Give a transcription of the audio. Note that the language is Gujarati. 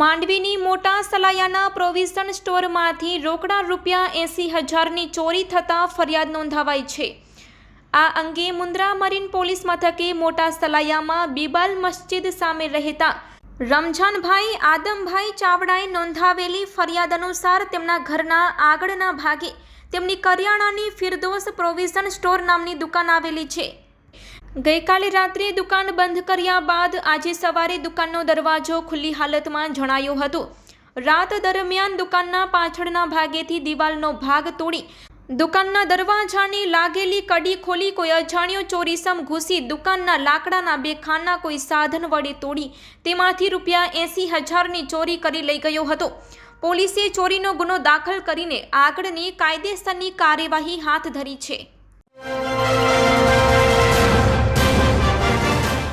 માંડવીની મોટા સલાયાના પ્રોવિઝન સ્ટોરમાંથી રોકડા રૂપિયા 80,000ની ચોરી થતાં ફરિયાદ નોંધાવાઈ છે। આ અંગે મુન્દ્રા મરીન પોલીસ મથકે મોટા સલાયામાં બીબાલ મસ્જિદ સામે રહેતા રમઝાનભાઈ આદમભાઈ ચાવડાએ નોંધાવેલી ફરિયાદ અનુસાર તેમના ઘરના આગળના ભાગે તેમની કરિયાણાની ફિરદોસ પ્રોવિઝન સ્ટોર નામની દુકાન આવેલી છે। ગઈકાલે રાત્રે દુકાન બંધ કર્યા બાદ આજે સવારે દુકાનનો દરવાજો ખુલ્લી હાલતમાં જણાયો હતો। રાત દરમિયાન દુકાનના પાછળના ભાગેથી દિવાલનો ભાગ તોડી દુકાનના દરવાજાની લાગેલી કડી ખોલી કોઈ અજાણ્યો ચોરીસમ ઘૂસી દુકાનના લાકડાના બે ખાના કોઈ સાધન વડે તોડી તેમાંથી રૂપિયા 80,000ની ચોરી કરી લઈ ગયો હતો। પોલીસે ચોરીનો ગુનો દાખલ કરીને આગળની કાયદેસરની કાર્યવાહી હાથ ધરી છે।